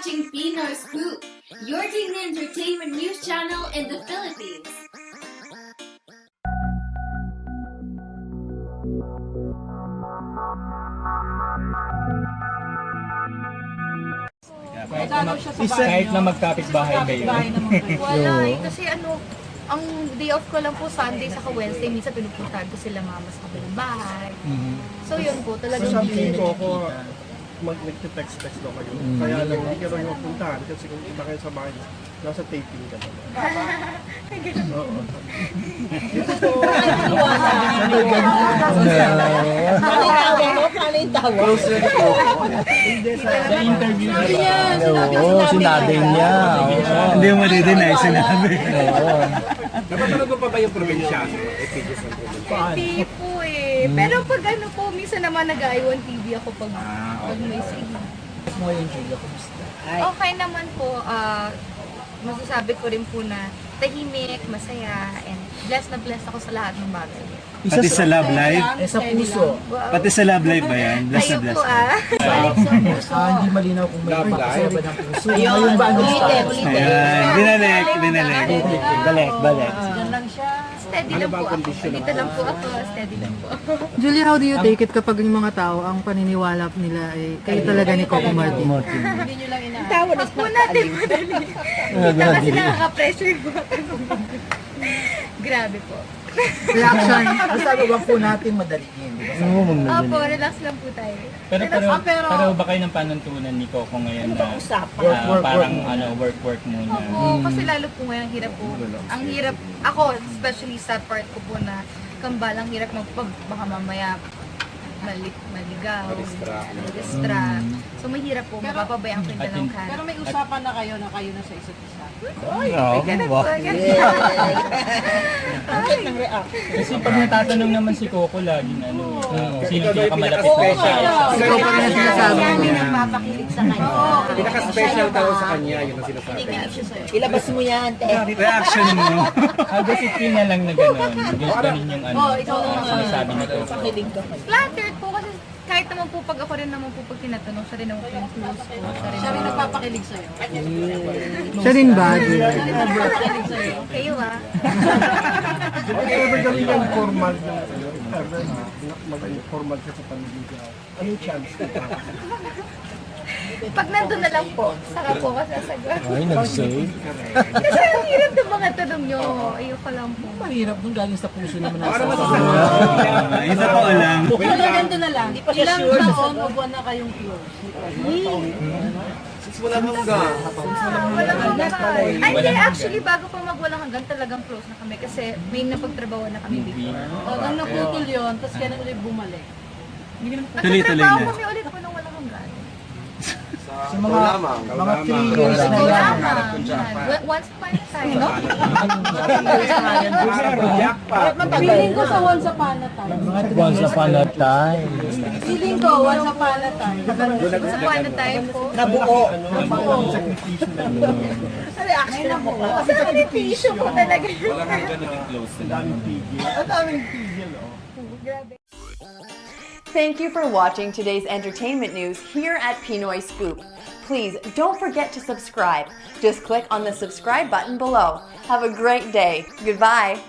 watching Pinoy Scoop, your teen entertainment news channel in the Philippines. Kahit na magkapit-bahay kayo. Wala eh, kasi ang day off ko lang po Sunday sa Wednesday, minsan pinupuntahan ko sila mama sa kabilang bahay. So yun po, talagang Something ko ako, nag-text-text daw kayo. Kaya lang, hindi ka rin mapuntahan kasi kung iba kayo sa bahay, nasa taping ka naman. Oo. Sa interview Oo, sinabi niya. Hindi mo rin sinabi. Napatulog mo pa ba yung probinsyano? Hindi po eh. Pero pag po, minsan naman nag-iwan TV ako pag may signal. Mo yung Julia, kumusta? Okay naman po, masasabi ko rin po na tahimik, masaya, and blessed ako sa lahat ng bagay. Pati sa Love Live? Sa puso. Wow. Pati sa Love Live ba yan? Bless Kayo na bless. po Balik sa puso. Hindi malinaw kung may pagkasaya ba ng puso. Ngayon ba ang status? Ayan, binalik. Balik. Steady lang po ako. Dito lang po ako, steady lang po ako. Julie, how do you take it kapag yung mga tao ang paniniwala nila ay kayo talaga ni Coco Martin? Tapos po natin madali. Kita kasi nakaka-pressure po. Grabe po. Reaction? Basta wag po natin madaliin. Opo, relax lang po tayo. Pero ba kayo ng panuntunan ni Coco ngayon na parang work muna? Oo, kasi lalo po ngayon hirap po. Ang hirap, ako especially sa part ko po na kambalang hirap baka mamaya maligaw, distract. So mahirap po, mapapabayaan ko yung dalawang kanan. Pero may usapan na kayo na sa isa't isa. Ganun po, ganun. Kasi pag natatanong naman si Coco laging sino pinakamalapit na siya? Ikaw pa rin ang sinasabi Kami niya. nagpapakilig sa kanya. Pinaka-special daw sa kanya, yun ang sinasabi. Ilabas mo yan, te. Reaction mo. Kasi niya lang na gano'n. Ganun yung ikaw naman. sinasabi ni Coco. Flattered po kasi kahit naman po pag ako rin naman po pag tinatanong, siya rin naman po yung close ko. Siya rin nagpapakilig sa'yo. Siya rin ba, Julie? Nagpapakilig sa'yo. Kayo Hindi ba gawin yung formal na maging formal ka sa pamilya? Anong chance na Pag nandun na lang po, saka po ako sasagot. Ay, nag-save. Kasi ang hirap ng mga tanong nyo. Ayoko lang po. Mahirap nung galing sa puso naman ang Yung totoo lang. Pero ganito na lang. Ilang taon o buwan na kayong close? Walang hanggan. Ay, hindi. Actually, bago pa magwalang hanggan, talagang close na kami. Kasi may napagtrabaho na kami before. Hanggang naputol yun, tapos kailan ulit bumalik? Tuloy-tuloy Nagtatrabaho na. kami ulit po nung walang hanggan. Sa mga 3 years na yan. Once upon a time, no? Feeling ko sa Once Upon a Time. Once upon a time. Feeling ko Once Upon a Time. Once upon a time po. Nabuo. Reaction na po. Kasi sakripisyo po talaga yun. Grabe. Thank you for watching today's entertainment news here at Pinoy Scoop. Please don't forget to subscribe. Just click on the subscribe button below. Have a great day. Goodbye.